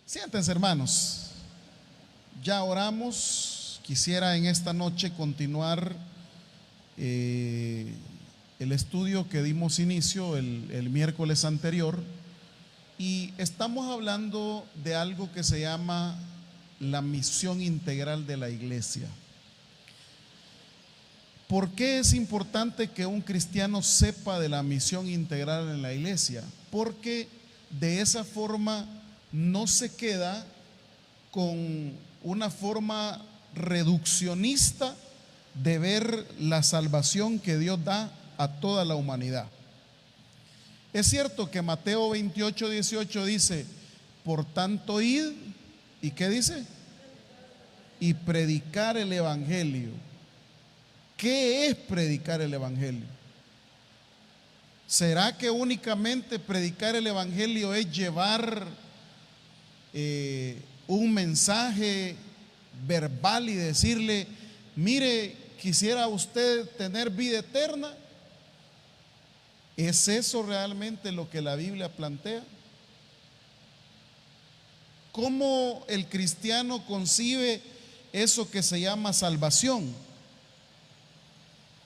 Siéntense, hermanos. Ya oramos. Quisiera en esta noche continuar el estudio que dimos inicio el miércoles anterior. Y estamos hablando de algo que se llama la misión integral de la iglesia. ¿Por qué es importante que un cristiano sepa de la misión integral en la iglesia? Porque de esa forma no se queda con una forma reduccionista de ver la salvación que Dios da a toda la humanidad. Es cierto que Mateo 28:18 dice: por tanto id, ¿y qué dice? Y predicar el evangelio. ¿Qué es predicar el evangelio? ¿Será que únicamente predicar el evangelio es llevar un mensaje verbal y decirle: mire, quisiera usted tener vida eterna? ¿Es eso realmente lo que la Biblia plantea? ¿Cómo el cristiano concibe eso que se llama salvación?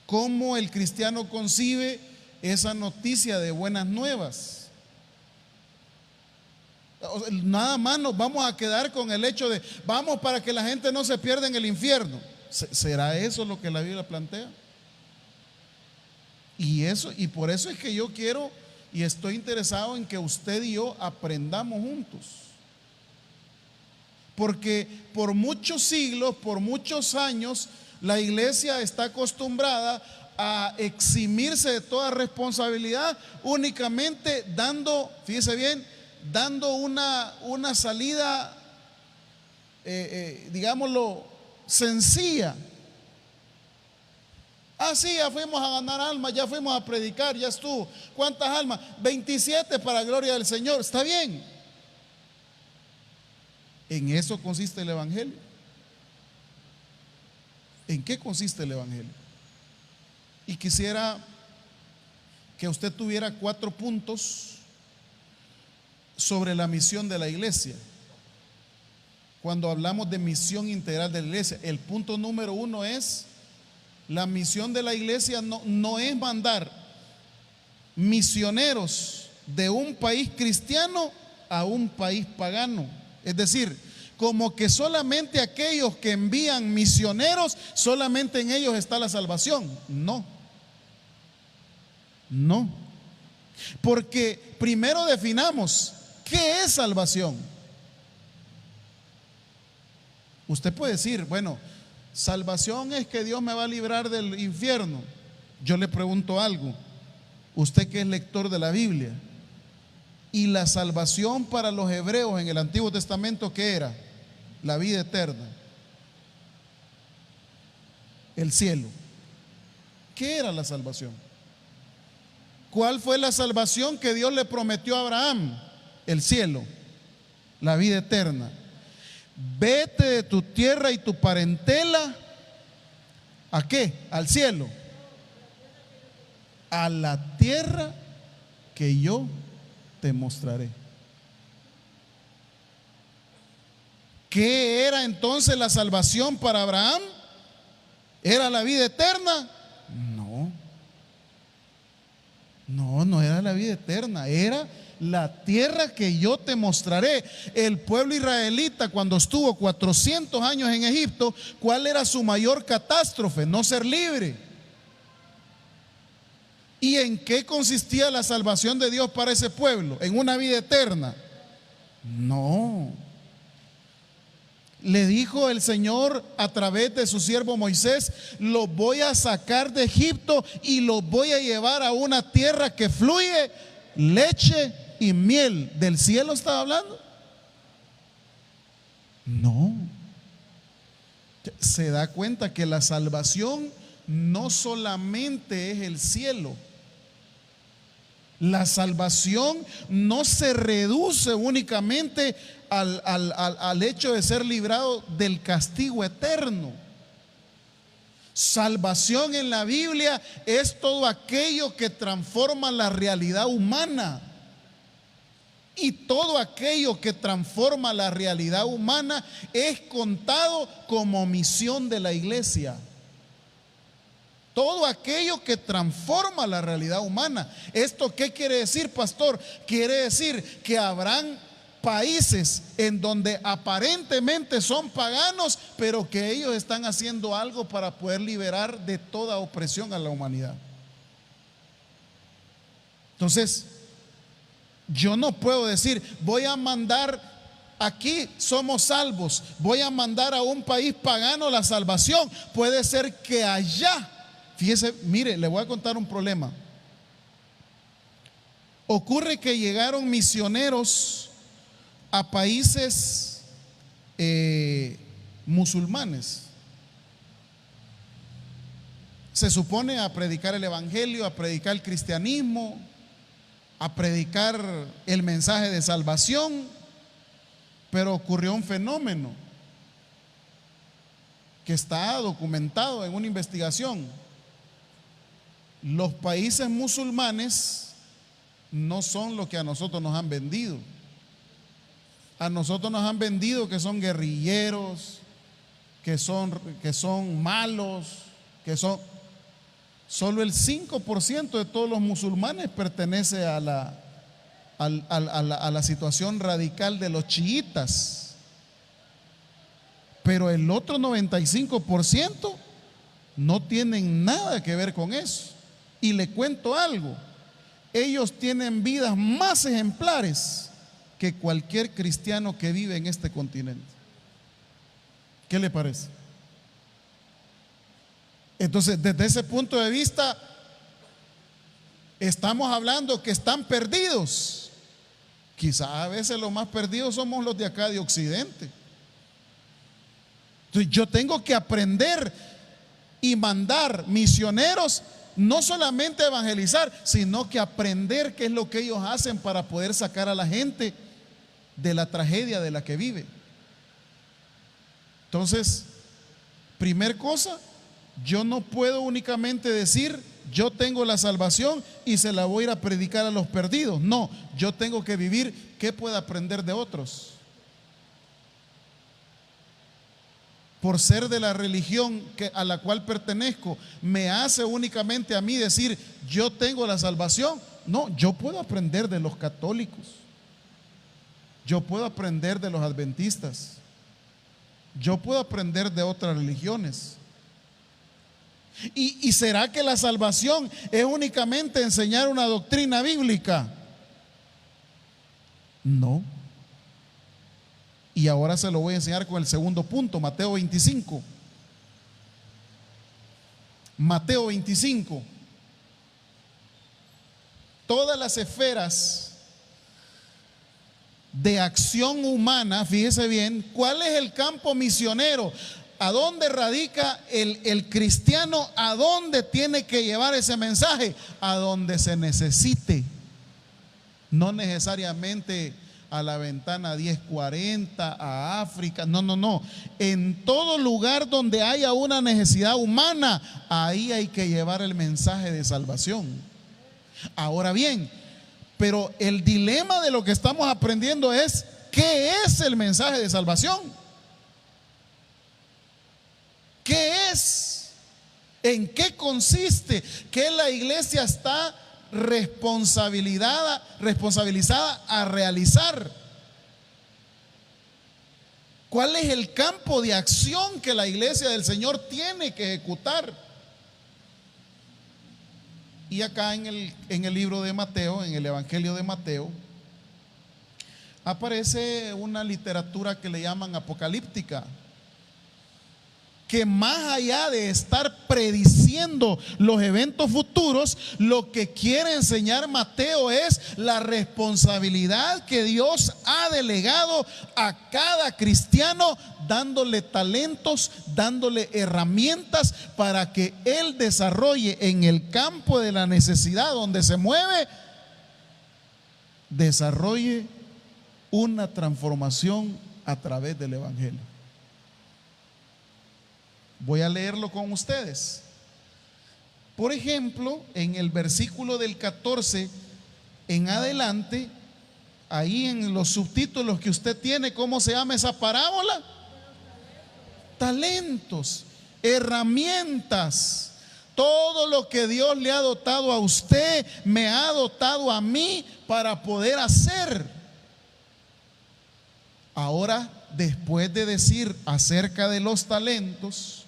¿Cómo el cristiano concibe esa noticia de buenas nuevas? Nada más nos vamos a quedar con el hecho de vamos para que la gente no se pierda en el infierno. ¿Será eso lo que la Biblia plantea? Y por eso es que yo quiero y estoy interesado en que usted y yo aprendamos juntos. Porque por muchos siglos, por muchos años, la iglesia está acostumbrada a eximirse de toda responsabilidad, únicamente dando, fíjese bien, dando una salida, digámoslo, sencilla. Ah, sí, ya fuimos a ganar almas, ya fuimos a predicar, ya estuvo. ¿Cuántas almas? 27 para gloria del Señor. Está bien. En eso consiste el evangelio. ¿En qué consiste el evangelio? Y quisiera que usted tuviera 4 puntos sobre la misión de la iglesia. Cuando hablamos de misión integral de la iglesia, el punto número 1 es: la misión de la iglesia no es mandar misioneros de un país cristiano a un país pagano. Es decir, como que solamente aquellos que envían misioneros, solamente en ellos está la salvación. No. Porque primero definamos ¿qué es salvación? Usted puede decir, bueno, salvación es que Dios me va a librar del infierno. Yo le pregunto algo, usted que es lector de la Biblia, ¿y la salvación para los hebreos en el Antiguo Testamento qué era? La vida eterna, el cielo. ¿Qué era la salvación? ¿Cuál fue la salvación que Dios le prometió a Abraham? El cielo, la vida eterna. Vete de tu tierra y tu parentela. ¿A qué? Al cielo. A la tierra que yo te mostraré. ¿Qué era entonces la salvación para Abraham? ¿Era la vida eterna? No era la vida eterna, era la tierra que yo te mostraré. El pueblo israelita, cuando estuvo 400 años en Egipto, ¿cuál era su mayor catástrofe? No ser libre. ¿Y en qué consistía la salvación de Dios para ese pueblo? ¿En una vida eterna? No. Le dijo el Señor a través de su siervo Moisés: los voy a sacar de Egipto y los voy a llevar a una tierra que fluye leche y miel. ¿Del cielo estaba hablando? No. Se da cuenta que la salvación no solamente es el cielo. La salvación no se reduce únicamente al hecho de ser librado del castigo eterno. Salvación en la Biblia es todo aquello que transforma la realidad humana. Y todo aquello que transforma la realidad humana es contado como misión de la iglesia. Todo aquello que transforma la realidad humana. ¿Esto qué quiere decir, pastor? Quiere decir que habrán países en donde aparentemente son paganos, pero que ellos están haciendo algo para poder liberar de toda opresión a la humanidad. Entonces, yo no puedo decir, voy a mandar, aquí somos salvos, voy a mandar a un país pagano la salvación. Puede ser que allá, fíjese, mire, le voy a contar un problema. Ocurre que llegaron misioneros a países musulmanes. Se supone a predicar el evangelio, a predicar el cristianismo, a predicar el mensaje de salvación, pero ocurrió un fenómeno que está documentado en una investigación. Los países musulmanes no son lo que a nosotros nos han vendido. A nosotros nos han vendido que son guerrilleros, que son malos, que son... Solo el 5% de todos los musulmanes pertenece a la situación radical de los chiitas. Pero el otro 95% no tienen nada que ver con eso. Y le cuento algo, ellos tienen vidas más ejemplares que cualquier cristiano que vive en este continente. ¿Qué le parece? Entonces, desde ese punto de vista, estamos hablando que están perdidos. Quizá a veces los más perdidos somos los de acá de Occidente. Entonces, yo tengo que aprender y mandar misioneros, no solamente a evangelizar, sino que aprender qué es lo que ellos hacen para poder sacar a la gente de la tragedia de la que vive. Entonces, primer cosa, yo no puedo únicamente decir, yo tengo la salvación y se la voy a ir a predicar a los perdidos. No, yo tengo que vivir qué puedo aprender de otros. Por ser de la religión a la cual pertenezco, ¿me hace únicamente a mí decir, yo tengo la salvación? No, yo puedo aprender de los católicos. Yo puedo aprender de los adventistas. Yo puedo aprender de otras religiones. ¿Y será que la salvación es únicamente enseñar una doctrina bíblica? No. Y ahora se lo voy a enseñar con el segundo punto, Mateo 25. Mateo 25. Todas las esferas de acción humana, fíjese bien, ¿cuál es el campo misionero? ¿A dónde radica el cristiano? ¿A dónde tiene que llevar ese mensaje? A donde se necesite. No necesariamente a la ventana 1040, a África. No. En todo lugar donde haya una necesidad humana, ahí hay que llevar el mensaje de salvación. Ahora bien, pero el dilema de lo que estamos aprendiendo es, ¿qué es el mensaje de salvación? ¿Qué es? ¿En qué consiste? ¿Qué la iglesia está responsabilizada a realizar? ¿Cuál es el campo de acción que la iglesia del Señor tiene que ejecutar? Y acá en el libro de Mateo, en el Evangelio de Mateo, aparece una literatura que le llaman apocalíptica, que más allá de estar prediciendo los eventos futuros, lo que quiere enseñar Mateo es la responsabilidad que Dios ha delegado a cada cristiano, dándole talentos, dándole herramientas para que él desarrolle en el campo de la necesidad donde se mueve, desarrolle una transformación a través del evangelio. Voy a leerlo con ustedes. Por ejemplo, en el versículo del 14 en adelante, ahí en los subtítulos que usted tiene, ¿cómo se llama esa parábola? Talentos, herramientas. Todo lo que Dios le ha dotado a usted, me ha dotado a mí para poder hacer. Ahora, después de decir acerca de los talentos,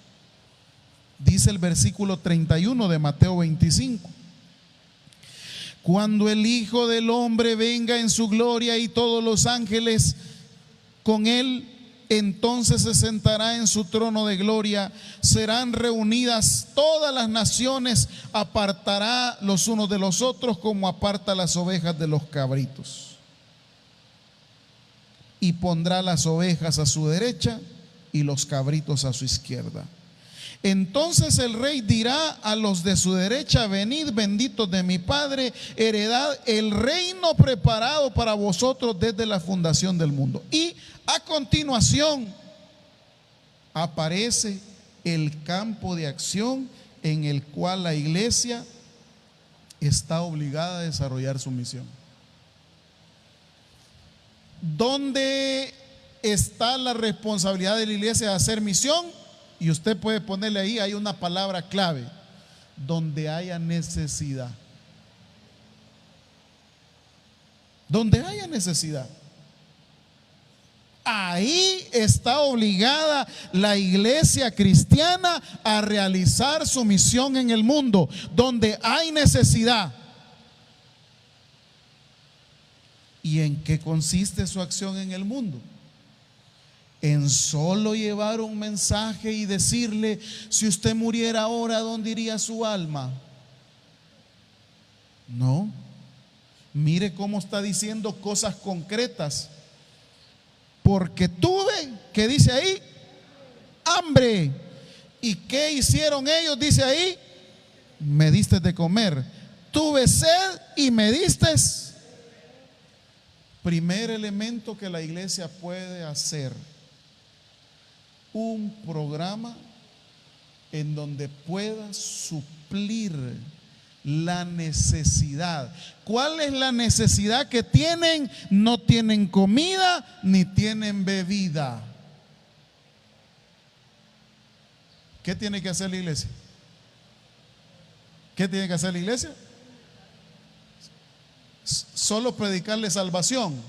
dice el versículo 31 de Mateo 25: cuando el Hijo del Hombre venga en su gloria y todos los ángeles con él, entonces se sentará en su trono de gloria. Serán reunidas todas las naciones, apartará los unos de los otros como aparta las ovejas de los cabritos, y pondrá las ovejas a su derecha y los cabritos a su izquierda. Entonces el rey dirá a los de su derecha: venid, benditos de mi Padre, heredad el reino preparado para vosotros desde la fundación del mundo. Y a continuación aparece el campo de acción en el cual la iglesia está obligada a desarrollar su misión. ¿Dónde está la responsabilidad de la iglesia de hacer misión? Y usted puede ponerle ahí, hay una palabra clave: donde haya necesidad. Donde haya necesidad, ahí está obligada la iglesia cristiana a realizar su misión en el mundo. Donde hay necesidad. ¿Y en qué consiste su acción en el mundo? En solo llevar un mensaje y decirle: si usted muriera ahora, ¿dónde iría su alma? No. Mire cómo está diciendo cosas concretas. Porque tuve, ¿qué dice ahí? Hambre. ¿Y qué hicieron ellos? Dice ahí: me diste de comer. Tuve sed y me diste. Primer elemento que la iglesia puede hacer: un programa en donde pueda suplir la necesidad. ¿Cuál es la necesidad que tienen? No tienen comida ni tienen bebida. ¿Qué tiene que hacer la iglesia? ¿Qué tiene que hacer la iglesia? Solo predicarle salvación.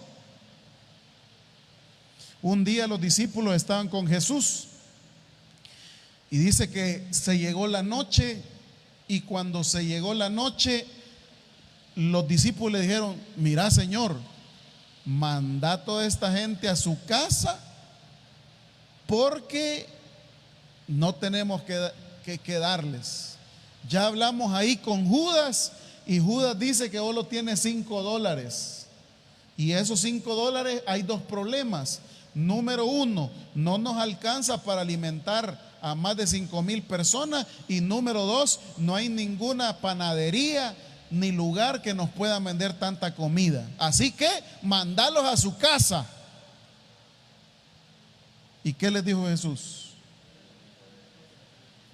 Un día los discípulos estaban con Jesús y dice que se llegó la noche, y cuando se llegó la noche, los discípulos le dijeron: mira, Señor, manda a toda esta gente a su casa, porque no tenemos que quedarles. Ya hablamos ahí con Judas, y Judas dice que solo tiene $5. Y esos $5, hay dos problemas. Número uno, no nos alcanza para alimentar a más de 5,000 personas. Y número dos, no hay ninguna panadería ni lugar que nos pueda vender tanta comida. Así que mandarlos a su casa. ¿Y qué les dijo Jesús?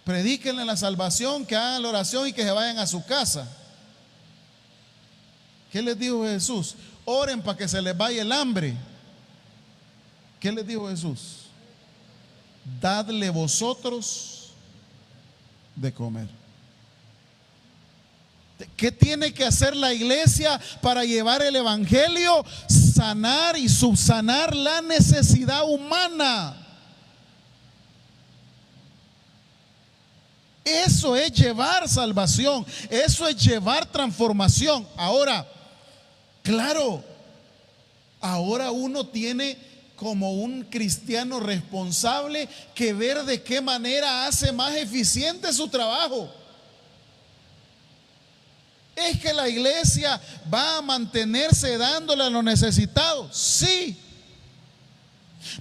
Predíquenle la salvación, que hagan la oración y que se vayan a su casa. ¿Qué les dijo Jesús? Oren para que se les vaya el hambre. ¿Qué les dijo Jesús? Dadle vosotros de comer. ¿Qué tiene que hacer la iglesia para llevar el evangelio? Sanar y subsanar la necesidad humana. Eso es llevar salvación, eso es llevar transformación. Ahora, claro, ahora uno tiene, como un cristiano responsable, que ver de qué manera hace más eficiente su trabajo. ¿Es que la iglesia va a mantenerse dándole a los necesitados? Sí,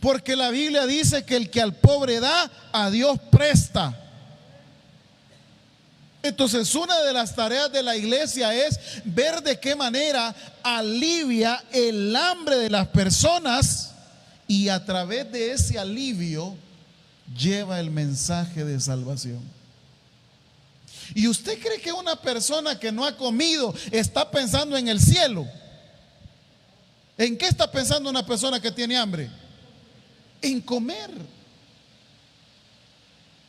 porque la Biblia dice que el que al pobre da, a Dios presta. Entonces, una de las tareas de la iglesia es ver de qué manera alivia el hambre de las personas, y a través de ese alivio lleva el mensaje de salvación. ¿Y usted cree que una persona que no ha comido está pensando en el cielo? ¿En qué está pensando una persona que tiene hambre? En comer.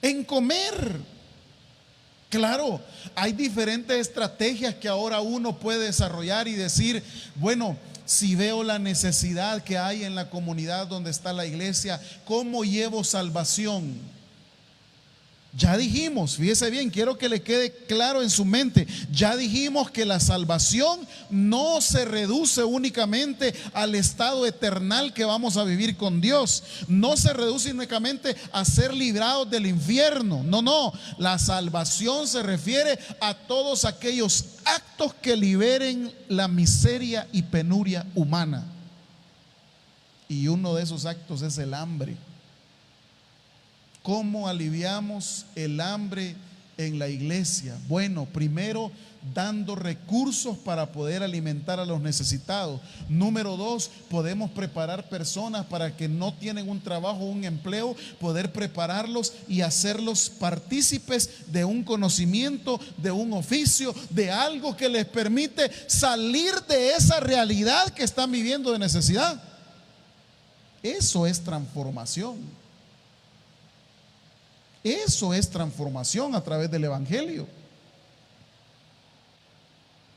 En comer. Claro, hay diferentes estrategias que ahora uno puede desarrollar y decir, bueno, si veo la necesidad que hay en la comunidad donde está la iglesia, ¿cómo llevo salvación? Ya dijimos, fíjese bien, quiero que le quede claro en su mente, ya dijimos que la salvación no se reduce únicamente al estado eternal que vamos a vivir con Dios, no se reduce únicamente a ser librados del infierno, no, la salvación se refiere a todos aquellos actos que liberen la miseria y penuria humana. Y uno de esos actos es el hambre. ¿Cómo aliviamos el hambre en la iglesia? Bueno, primero dando recursos para poder alimentar a los necesitados. Número dos, podemos preparar personas para que no tienen un trabajo o un empleo, poder prepararlos y hacerlos partícipes de un conocimiento, de un oficio, de algo que les permite salir de esa realidad que están viviendo de necesidad. Eso es transformación. Eso es transformación a través del evangelio.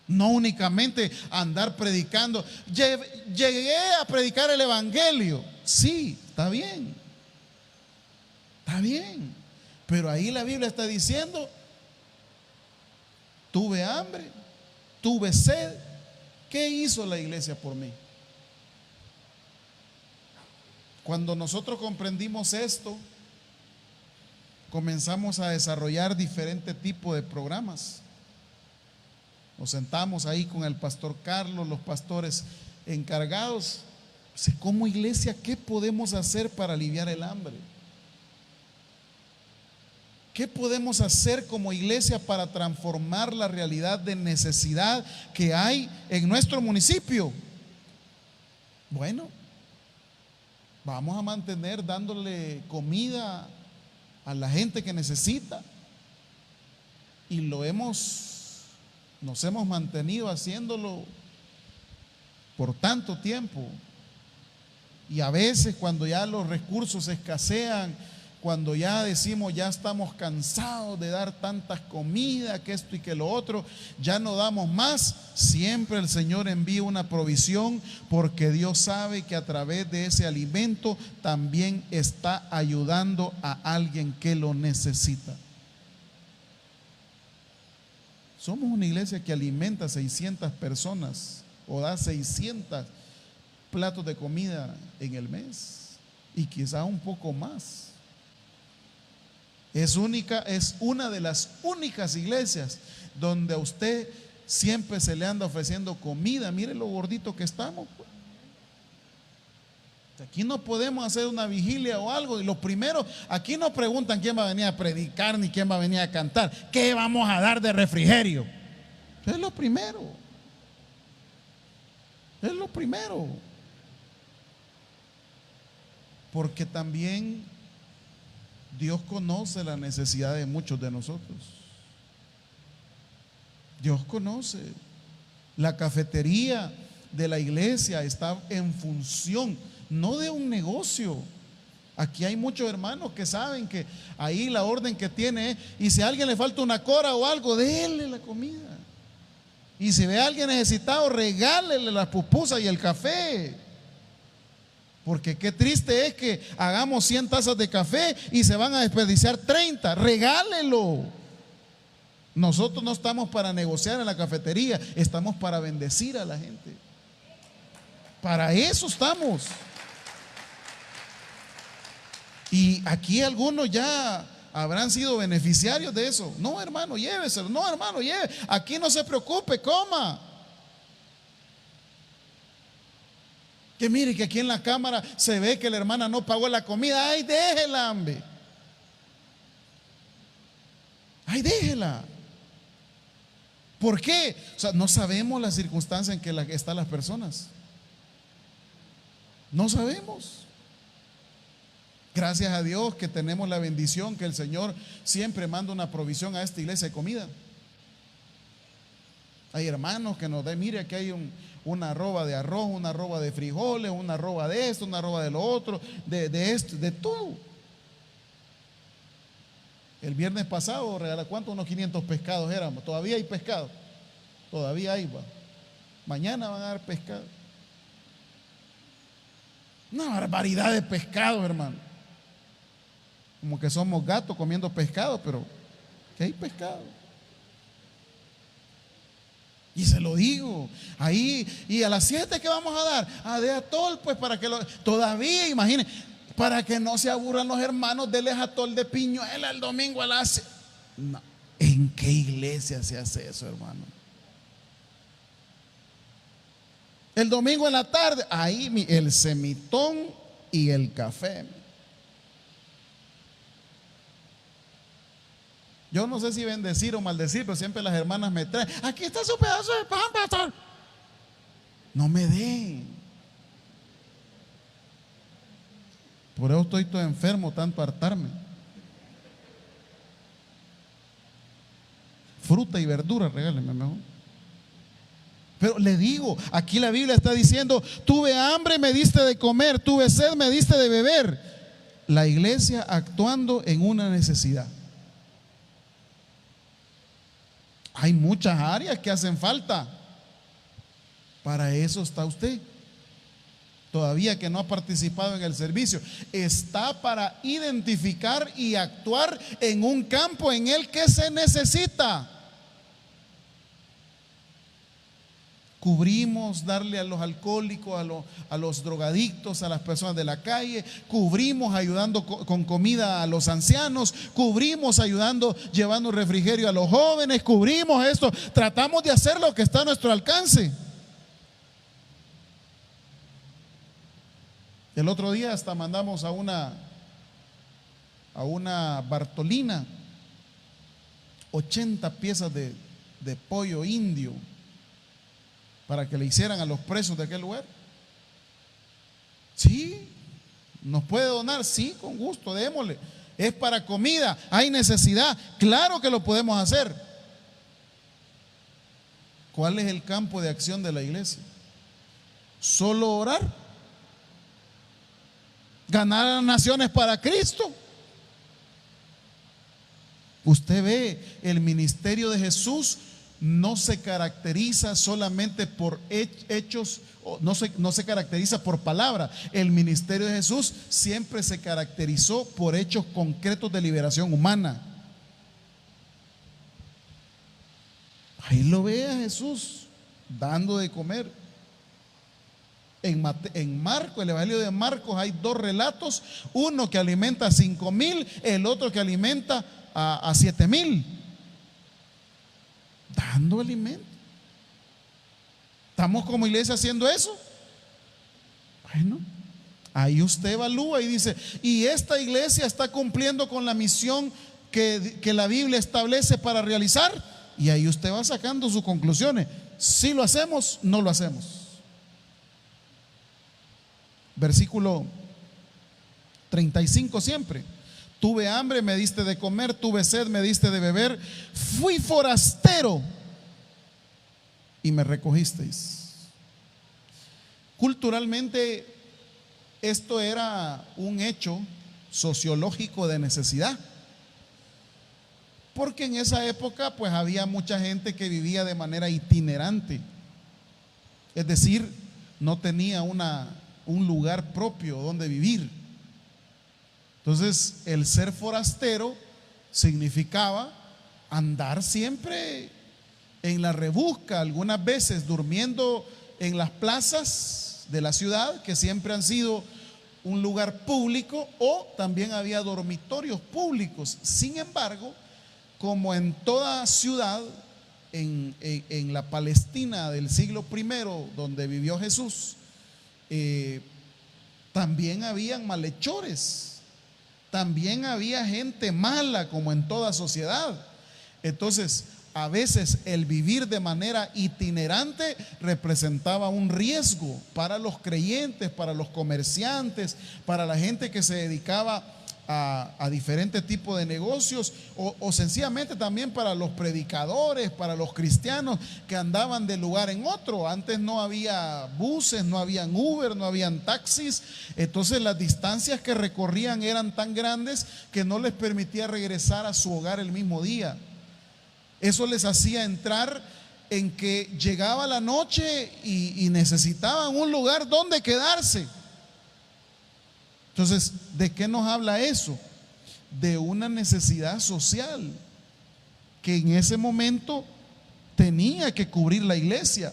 No únicamente andar predicando. Llegué a predicar el evangelio. Sí, está bien. Está bien. Pero ahí la Biblia está diciendo, tuve hambre, tuve sed. ¿Qué hizo la iglesia por mí? Cuando nosotros comprendimos esto, comenzamos a desarrollar diferentes tipos de programas. Nos sentamos ahí con el pastor Carlos, los pastores encargados. Como iglesia, ¿qué podemos hacer para aliviar el hambre? ¿Qué podemos hacer como iglesia para transformar la realidad de necesidad que hay en nuestro municipio? Bueno, vamos a mantener dándole comida a la gente que necesita, y nos hemos mantenido haciéndolo por tanto tiempo. Y a veces cuando ya los recursos escasean, cuando ya decimos ya estamos cansados de dar tantas comidas, que esto y que lo otro, ya no damos más, siempre el Señor envía una provisión, porque Dios sabe que a través de ese alimento también está ayudando a alguien que lo necesita. Somos una iglesia que alimenta a 600 personas o da 600 platos de comida en el mes, y quizá un poco más. Es una de las únicas iglesias donde a usted siempre se le anda ofreciendo comida. Mire lo gordito que estamos, pues. Aquí no podemos hacer una vigilia o algo, y lo primero, aquí no preguntan quién va a venir a predicar ni quién va a venir a cantar, qué vamos a dar de refrigerio. Es lo primero. Es lo primero. Porque también Dios conoce la necesidad de muchos de nosotros. Dios conoce. La cafetería de la iglesia está en función, no de un negocio. Aquí hay muchos hermanos que saben que ahí la orden que tiene es, y si a alguien le falta una cora o algo, déle la comida. Y si ve a alguien necesitado, regálele las pupusas y el café. Porque qué triste es que hagamos 100 tazas de café y se van a desperdiciar 30. Regálelo. Nosotros no estamos para negociar en la cafetería, estamos para bendecir a la gente. Para eso estamos. Y aquí algunos ya habrán sido beneficiarios de eso. No, hermano, lléveselo. No, hermano, lleve. Aquí no se preocupe, coma. Que mire que aquí en la cámara se ve que la hermana no pagó la comida. Ay, déjela, hombre. Ay, déjela. ¿Por qué? O sea, no sabemos la circunstancia en que están las personas. No sabemos. Gracias a Dios que tenemos la bendición que el Señor siempre manda una provisión a esta iglesia de comida. Hay hermanos que nos den, mire, aquí hay una arroba de arroz, una arroba de frijoles, una arroba de esto, una arroba de lo otro, de esto, de todo. El viernes pasado regala ¿cuánto? Unos 500 pescados éramos. Todavía hay pescado. Todavía hay, va. Mañana van a dar pescado. Una barbaridad de pescados, hermano. Como que somos gatos comiendo pescado, pero que hay pescado. Y se lo digo, ahí, y a las 7 que vamos a dar, de atol, pues para que todavía, imaginen, para que no se aburran los hermanos, denles atol de piñuela el domingo a las. No, ¿en qué iglesia se hace eso, hermano? El domingo en la tarde, ahí el semitón y el café. Yo no sé si bendecir o maldecir, pero siempre las hermanas me traen, aquí está su pedazo de pan, pastor. No me den. Por eso estoy todo enfermo, tanto hartarme. Fruta y verdura, regálenme mejor. Pero le digo, aquí la Biblia está diciendo, tuve hambre, me diste de comer, tuve sed, me diste de beber. La iglesia actuando en una necesidad. Hay muchas áreas que hacen falta. Para eso está usted. Todavía que no ha participado en el servicio, está para identificar y actuar en un campo en el que se necesita. Cubrimos darle a los alcohólicos, a los drogadictos, a las personas de la calle, cubrimos ayudando con comida a los ancianos, cubrimos ayudando, llevando refrigerio a los jóvenes, cubrimos esto, tratamos de hacer lo que está a nuestro alcance. El otro día hasta mandamos a una Bartolina 80 piezas de pollo indio para que le hicieran a los presos de aquel lugar. Sí, nos puede donar, sí, con gusto, démosle. Es para comida, hay necesidad, claro que lo podemos hacer. ¿Cuál es el campo de acción de la iglesia? Solo orar, ganar a las naciones para Cristo. Usted ve, el ministerio de Jesús no se caracteriza solamente por hechos, no se caracteriza por palabra. El ministerio de Jesús siempre se caracterizó por hechos concretos de liberación humana. Ahí lo ve a Jesús dando de comer. En Marcos, el Evangelio de Marcos, hay dos relatos: uno que alimenta a 5,000, el otro que alimenta a 7,000. Dando alimento. ¿Estamos como iglesia haciendo eso? Bueno, ahí usted evalúa y dice, ¿y esta iglesia está cumpliendo con la misión que la Biblia establece para realizar? Y ahí usted va sacando sus conclusiones. Si lo hacemos, no lo hacemos. Versículo 35 siempre. Tuve hambre, me diste de comer, tuve sed, me diste de beber, fui forastero y me recogisteis. Culturalmente esto era un hecho sociológico de necesidad, porque en esa época pues había mucha gente que vivía de manera itinerante, es decir, no tenía un lugar propio donde vivir. Entonces, el ser forastero significaba andar siempre en la rebusca, algunas veces durmiendo en las plazas de la ciudad, que siempre han sido un lugar público, o también había dormitorios públicos. Sin embargo, como en toda ciudad, en la Palestina del siglo I, donde vivió Jesús, también habían malhechores. También había gente mala, como en toda sociedad. Entonces, a veces el vivir de manera itinerante representaba un riesgo para los creyentes, para los comerciantes, para la gente que se dedicaba a diferentes tipos de negocios, o sencillamente también para los predicadores, para los cristianos que andaban de lugar en otro. Antes no había buses, no habían Uber, no habían taxis, entonces las distancias que recorrían eran tan grandes que no les permitía regresar a su hogar el mismo día. Eso les hacía entrar en que llegaba la noche y necesitaban un lugar donde quedarse. Entonces, ¿de qué nos habla eso? De una necesidad social que en ese momento tenía que cubrir la iglesia.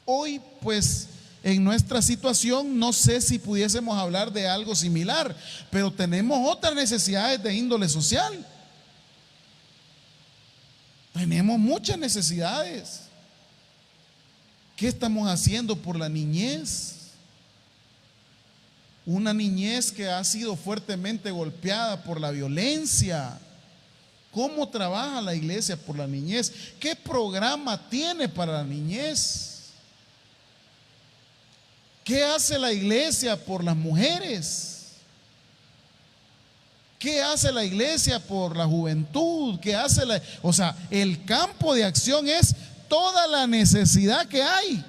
Hoy, pues, en nuestra situación, no sé si pudiésemos hablar de algo similar, pero tenemos otras necesidades de índole social. Tenemos muchas necesidades. ¿Qué estamos haciendo por la niñez? Una niñez que ha sido fuertemente golpeada por la violencia. ¿Cómo trabaja la iglesia por la niñez? ¿Qué programa tiene para la niñez? ¿Qué hace la iglesia por las mujeres? ¿Qué hace la iglesia por la juventud? ¿Qué hace o sea, el campo de acción es toda la necesidad que hay.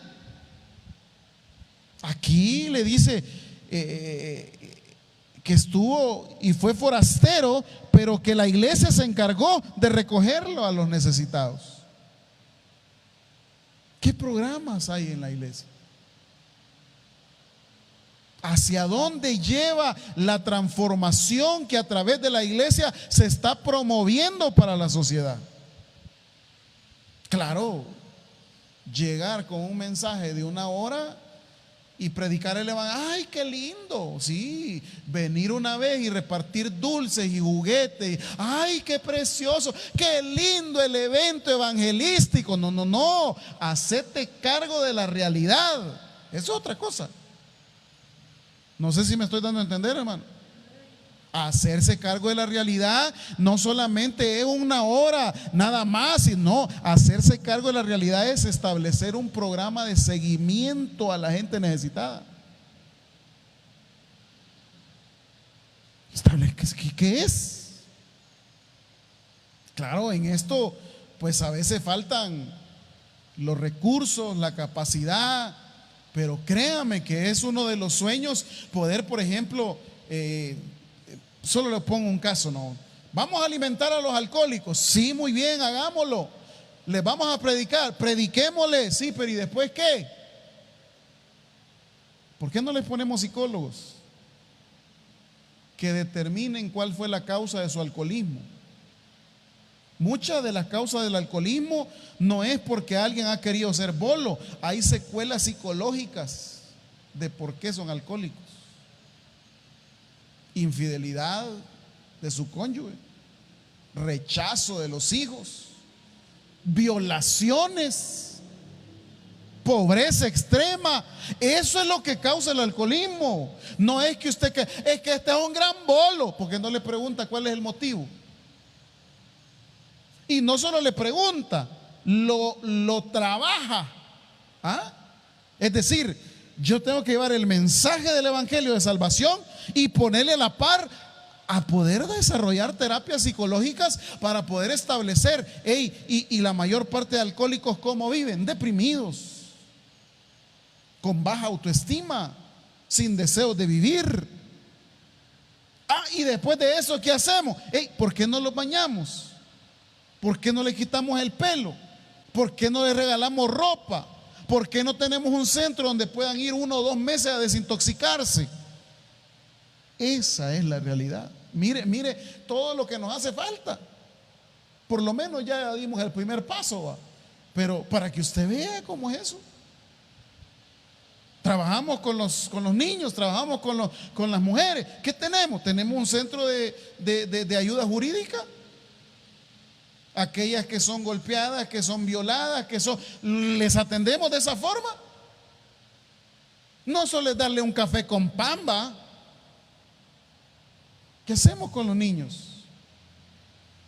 Aquí le dice que estuvo y fue forastero, pero que la iglesia se encargó de recogerlo a los necesitados. ¿Qué programas hay en la iglesia? ¿Hacia dónde lleva la transformación que a través de la iglesia se está promoviendo para la sociedad? Claro, llegar con un mensaje de 1 hora y predicar el evangelio, ¡ay, qué lindo! Sí, venir una vez y repartir dulces y juguetes, ¡ay, qué precioso! ¡Qué lindo el evento evangelístico! No, no, no, hacete cargo de la realidad. Eso es otra cosa. No sé si me estoy dando a entender, hermano. Hacerse cargo de la realidad no solamente es 1 hora nada más, sino hacerse cargo de la realidad es establecer un programa de seguimiento a la gente necesitada. ¿Qué es? Claro, en esto pues a veces faltan los recursos, la capacidad, pero créame que es uno de los sueños poder, por ejemplo, solo le pongo un caso, ¿no? Vamos a alimentar a los alcohólicos. Sí, muy bien, hagámoslo. Les vamos a predicar, prediquémosles. Sí, pero ¿y después qué? ¿Por qué no les ponemos psicólogos que determinen cuál fue la causa de su alcoholismo? Muchas de las causas del alcoholismo no es porque alguien ha querido ser bolo. Hay secuelas psicológicas de por qué son alcohólicos. Infidelidad de su cónyuge, rechazo de los hijos, violaciones, pobreza extrema. Eso es lo que causa el alcoholismo. No es que es que este es un gran bolo, porque no le pregunta cuál es el motivo. Y no solo le pregunta, lo trabaja. ¿Ah? Es decir, yo tengo que llevar el mensaje del evangelio de salvación y ponerle a la par a poder desarrollar terapias psicológicas para poder establecer, y la mayor parte de alcohólicos, ¿cómo viven? Deprimidos, con baja autoestima, sin deseo de vivir. Y después de eso, ¿qué hacemos? ¿Por qué no los bañamos? ¿Por qué no le quitamos el pelo? ¿Por qué no le regalamos ropa? ¿Por qué no tenemos un centro donde puedan ir 1 o 2 meses a desintoxicarse? Esa es la realidad. Mire todo lo que nos hace falta. Por lo menos ya dimos el primer paso, ¿va? Pero para que usted vea cómo es eso. Trabajamos con los niños, trabajamos con las mujeres. ¿Qué tenemos? Tenemos un centro de ayuda jurídica. Aquellas que son golpeadas, que son violadas, les atendemos de esa forma. No solo es darle un café con pan, ¿va? ¿Qué hacemos con los niños?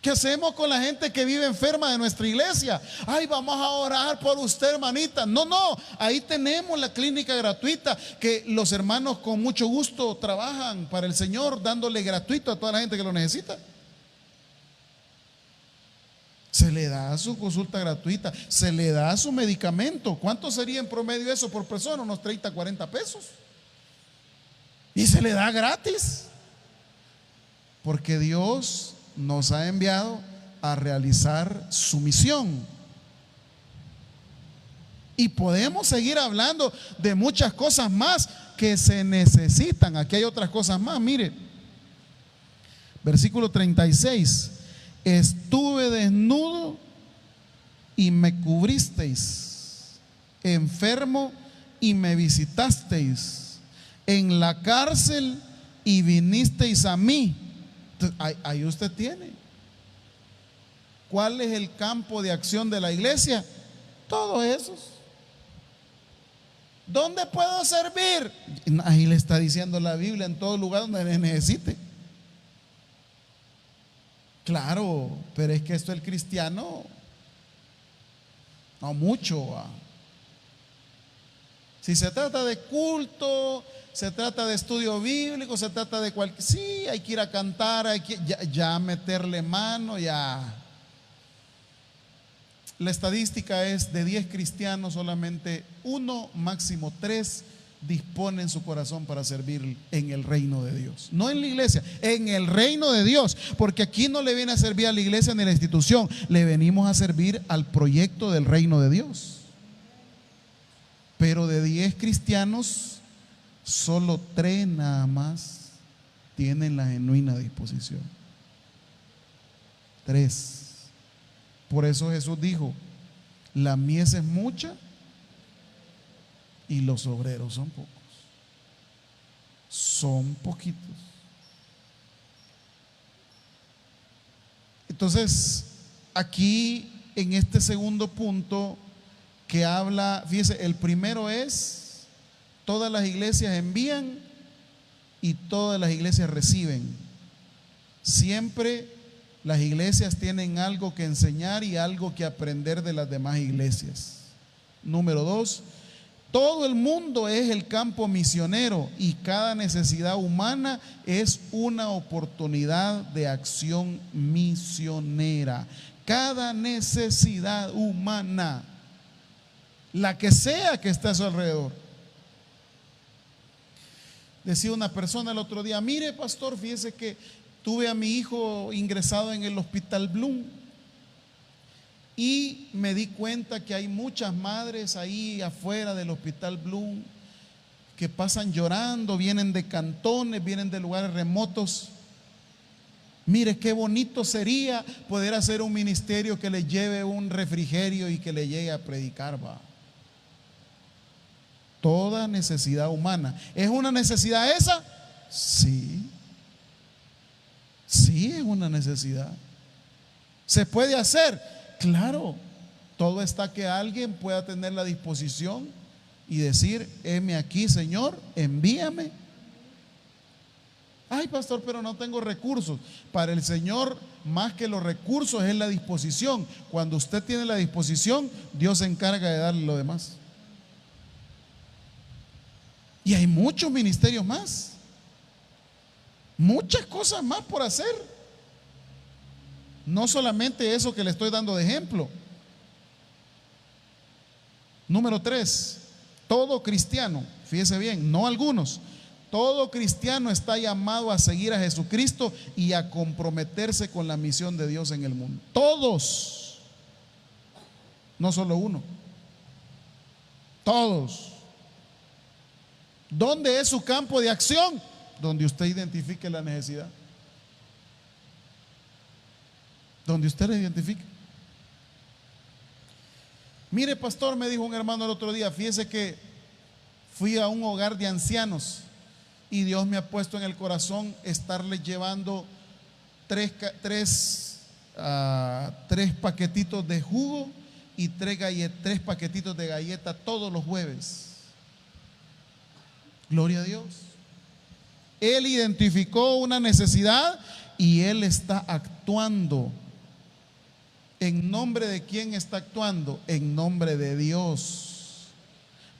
¿Qué hacemos con la gente que vive enferma de nuestra iglesia? Ay, vamos a orar por usted, hermanita. No, no, ahí tenemos la clínica gratuita que los hermanos con mucho gusto trabajan para el Señor, dándole gratuito a toda la gente que lo necesita. Se le da su consulta gratuita, se le da su medicamento. ¿Cuánto sería en promedio eso por persona? Unos 30, 40 pesos. Y se le da gratis. Porque Dios nos ha enviado a realizar su misión. Y podemos seguir hablando de muchas cosas más que se necesitan. Aquí hay otras cosas más. Mire, versículo 36. Estuve desnudo y me cubristeis, enfermo y me visitasteis, en la cárcel y vinisteis a mí. Ahí usted tiene. ¿Cuál es el campo de acción de la iglesia? Todos esos. ¿Dónde puedo servir? Ahí le está diciendo la Biblia, en todo lugar donde le necesite. Claro, pero es que esto el cristiano no mucho. Si se trata de culto, se trata de estudio bíblico, se trata de cualquier, sí, hay que ir a cantar, hay que ya meterle mano, ya. La estadística es de 10 cristianos, solamente 1, máximo 3 disponen su corazón para servir en el reino de Dios. No en la iglesia, en el reino de Dios. Porque aquí no le viene a servir a la iglesia ni a la institución, le venimos a servir al proyecto del reino de Dios. Pero de 10 cristianos, solo 3 nada más tienen la genuina disposición. 3. Por eso Jesús dijo: la mies es mucha y los obreros son pocos. Son poquitos. Entonces, aquí en este segundo punto que habla, fíjese, el primero es: todas las iglesias envían y todas las iglesias reciben. Siempre las iglesias tienen algo que enseñar y algo que aprender de las demás iglesias. Número 2, todo el mundo es el campo misionero y cada necesidad humana es una oportunidad de acción misionera. Cada necesidad humana, la que sea que esté a su alrededor. Decía una persona el otro día: mire, pastor, fíjese que tuve a mi hijo ingresado en el Hospital Bloom y me di cuenta que hay muchas madres ahí afuera del Hospital Bloom que pasan llorando, vienen de cantones, vienen de lugares remotos. Mire, qué bonito sería poder hacer un ministerio que le lleve un refrigerio y que le llegue a predicar, va. Toda necesidad humana. ¿Es una necesidad esa? Sí. Sí, es una necesidad. ¿Se puede hacer? Claro. Todo está que alguien pueda tener la disposición y decir: heme aquí, Señor, envíame. Ay, pastor, pero no tengo recursos. Para el Señor, más que los recursos, es la disposición. Cuando usted tiene la disposición, Dios se encarga de darle lo demás. Y hay muchos ministerios más, muchas cosas más por hacer. No solamente eso que le estoy dando de ejemplo. Número 3, todo cristiano, fíjese bien, no algunos, todo cristiano está llamado a seguir a Jesucristo y a comprometerse con la misión de Dios en el mundo. Todos, no solo uno, todos. ¿Dónde es su campo de acción? Donde usted identifique la necesidad. Donde usted la identifique. Mire, pastor, me dijo un hermano el otro día, fíjese que fui a un hogar de ancianos y Dios me ha puesto en el corazón estarles llevando tres paquetitos de jugo y 3 paquetitos de galleta todos los jueves. Gloria a Dios. Él identificó una necesidad y él está actuando ¿En nombre de quién está actuando? En nombre de Dios.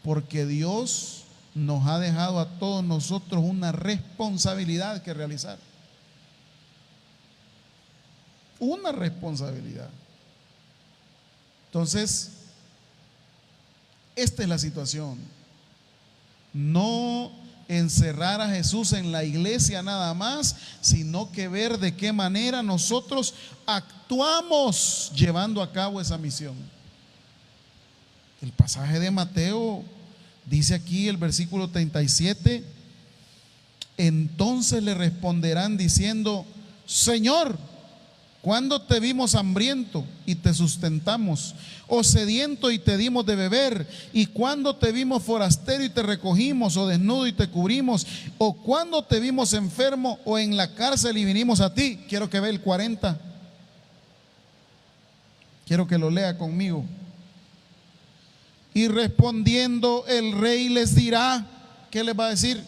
Porque Dios nos ha dejado a todos nosotros una responsabilidad que realizar. Una responsabilidad. Entonces, esta es la situación. No encerrar a Jesús en la iglesia nada más, sino que ver de qué manera nosotros actuamos llevando a cabo esa misión. El pasaje de Mateo dice aquí, el versículo 37, entonces le responderán diciendo: Señor, ¿cuándo te vimos hambriento y te sustentamos, o sediento y te dimos de beber? ¿Y cuándo te vimos forastero y te recogimos, o desnudo y te cubrimos? ¿O cuándo te vimos enfermo o en la cárcel y vinimos a ti? Quiero que vea el 40. Quiero que lo lea conmigo. Y respondiendo el rey les dirá, ¿qué les va a decir?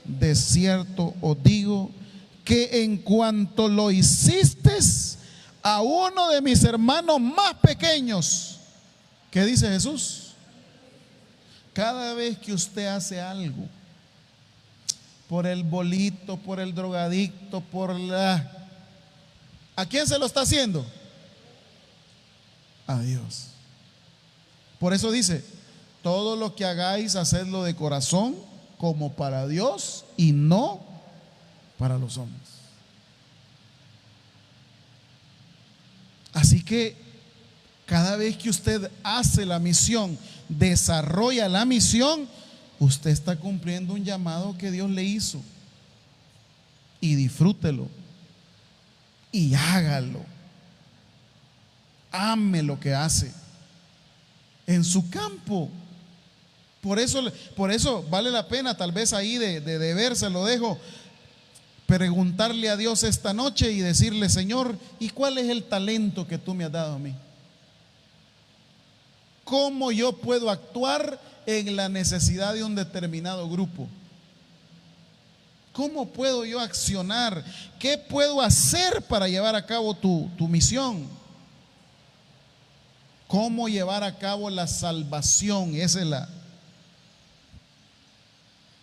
De cierto os digo que en cuanto lo hiciste a uno de mis hermanos más pequeños, ¿qué dice Jesús? Cada vez que usted hace algo por el bolito, por el drogadicto, ¿a quién se lo está haciendo? A Dios. Por eso dice: todo lo que hagáis, hacedlo de corazón, como para Dios y no para los hombres. Así que cada vez que usted hace la misión, desarrolla la misión, usted está cumpliendo un llamado que Dios le hizo. Y disfrútelo y hágalo. Ame lo que hace en su campo. Por eso vale la pena, tal vez ahí de ver, se lo dejo, preguntarle a Dios esta noche y decirle: Señor, ¿y cuál es el talento que tú me has dado a mí? ¿Cómo yo puedo actuar en la necesidad de un determinado grupo? ¿Cómo puedo yo accionar? ¿Qué puedo hacer para llevar a cabo tu misión? ¿Cómo llevar a cabo la salvación? Ese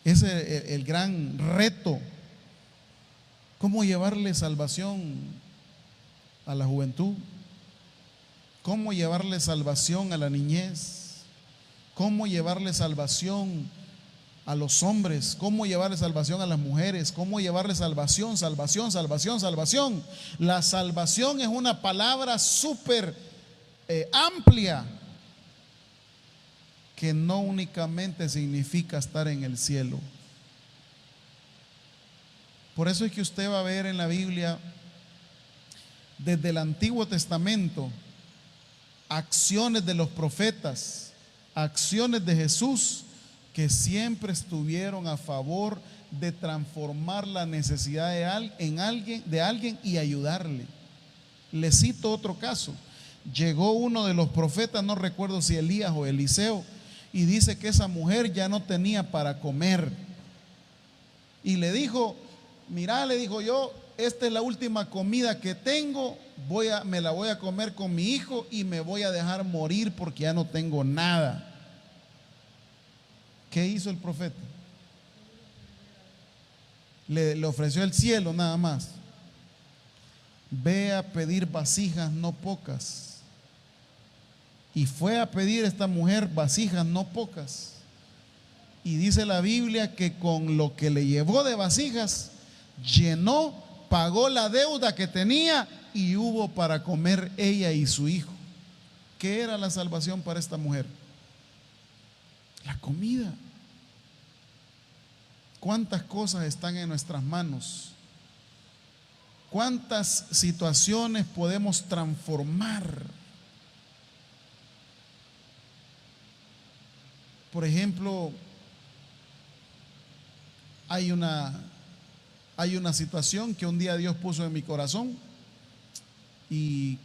es el gran reto. ¿Cómo llevarle salvación a la juventud? ¿Cómo llevarle salvación a la niñez? ¿Cómo llevarle salvación a los hombres? ¿Cómo llevarle salvación a las mujeres? ¿Cómo llevarle salvación? La salvación es una palabra súper amplia, que no únicamente significa estar en el cielo. Por eso es que usted va a ver en la Biblia, desde el Antiguo Testamento, acciones de los profetas, acciones de Jesús, que siempre estuvieron a favor de transformar la necesidad de alguien y ayudarle. Le cito otro caso. Llegó uno de los profetas, no recuerdo si Elías o Eliseo, y dice que esa mujer ya no tenía para comer. Y le dijo: mira, le dijo, yo, esta es la última comida que tengo, me la voy a comer con mi hijo y me voy a dejar morir porque ya no tengo nada. ¿Qué hizo el profeta? Le ofreció el cielo nada más. Ve a pedir vasijas no pocas. Y fue a pedir esta mujer vasijas no pocas. Y dice la Biblia que con lo que le llevó de vasijas, llenó, pagó la deuda que tenía y hubo para comer ella y su hijo. ¿Qué era la salvación para esta mujer? La comida. ¿Cuántas cosas están en nuestras manos? ¿Cuántas situaciones podemos transformar? Por ejemplo, hay una situación que un día Dios puso en mi corazón, y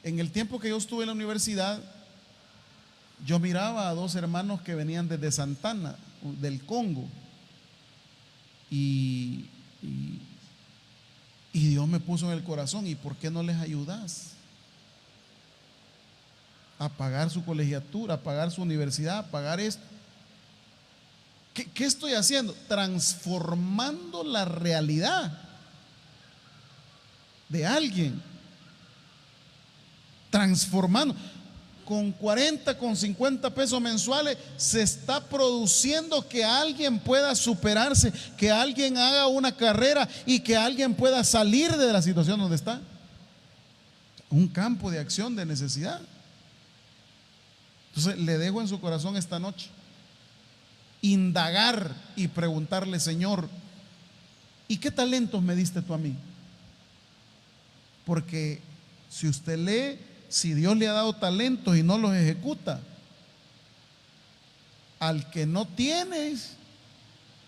en el tiempo que yo estuve en la universidad, yo miraba a dos hermanos que venían desde Santana, del Congo, y Dios me puso en el corazón: ¿y por qué no les ayudas? a pagar su colegiatura, a pagar su universidad, a pagar esto. ¿Qué estoy haciendo? Transformando la realidad de alguien. Transformando. Con 40, con 50 pesos mensuales se está produciendo que alguien pueda superarse, que alguien haga una carrera y que alguien pueda salir de la situación donde está. Un campo de acción, de necesidad. Entonces le dejo en su corazón esta noche indagar y preguntarle: Señor, ¿y qué talentos me diste tú a mí? Porque si usted lee, si Dios le ha dado talentos y no los ejecuta, al que no tiene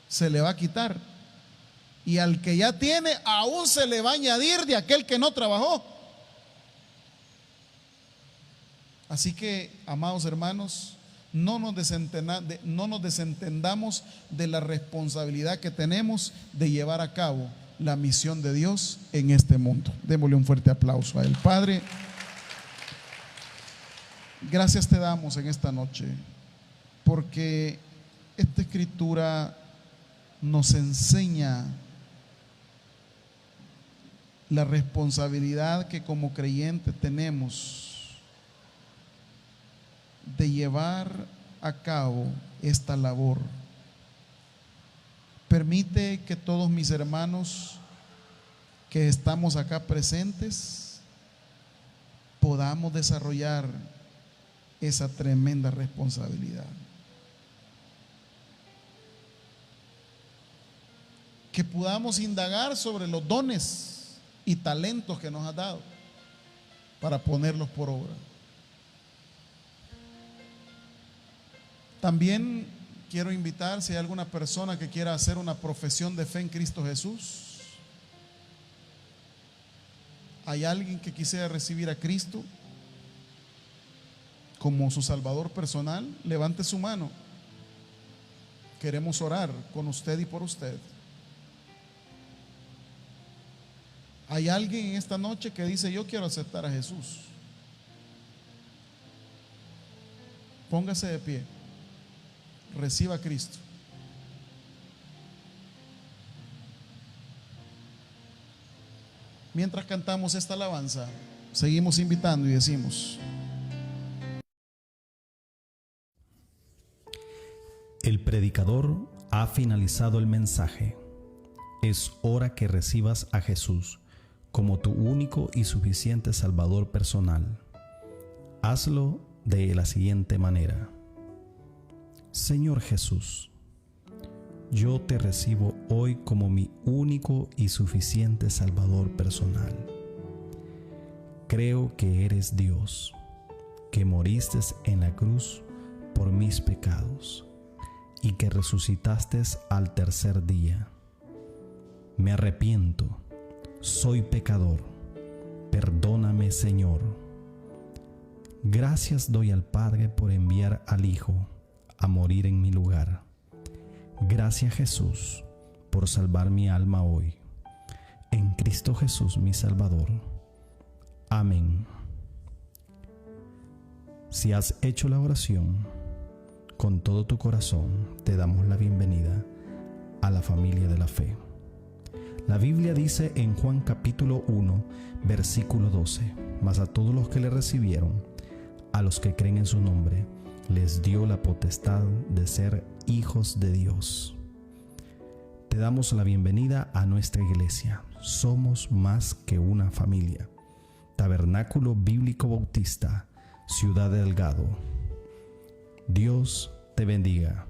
se le va a quitar, y al que ya tiene aún se le va a añadir de aquel que no trabajó. Así que, amados hermanos, no nos desentendamos de la responsabilidad que tenemos de llevar a cabo la misión de Dios en este mundo. Démosle un fuerte aplauso a él. Padre, gracias te damos en esta noche, porque esta escritura nos enseña la responsabilidad que como creyentes tenemos de llevar a cabo esta labor. Permite que todos mis hermanos que estamos acá presentes podamos desarrollar esa tremenda responsabilidad. Que podamos indagar sobre los dones y talentos que nos has dado para ponerlos por obra. También quiero invitar, si hay alguna persona que quiera hacer una profesión de fe en Cristo Jesús, hay alguien que quisiera recibir a Cristo como su Salvador personal, levante su mano. Queremos orar con usted y por usted. Hay alguien en esta noche que dice: yo quiero aceptar a Jesús. Póngase de pie. Reciba a Cristo. Mientras cantamos esta alabanza, seguimos invitando y decimos: el predicador ha finalizado el mensaje. Es hora que recibas a Jesús como tu único y suficiente Salvador personal. Hazlo de la siguiente manera: Señor Jesús, yo te recibo hoy como mi único y suficiente Salvador personal. Creo que eres Dios, que moriste en la cruz por mis pecados y que resucitaste al tercer día. Me arrepiento, soy pecador, perdóname, Señor. Gracias doy al Padre por enviar al Hijo a morir en mi lugar. Gracias, Jesús, por salvar mi alma hoy. En Cristo Jesús, mi Salvador. Amén. Si has hecho la oración con todo tu corazón, te damos la bienvenida a la familia de la fe. La Biblia dice en Juan capítulo 1, versículo 12: mas a todos los que le recibieron, a los que creen en su nombre, les dio la potestad de ser hijos de Dios. Te damos la bienvenida a nuestra iglesia. Somos más que una familia. Tabernáculo Bíblico Bautista, Ciudad Delgado. Dios te bendiga.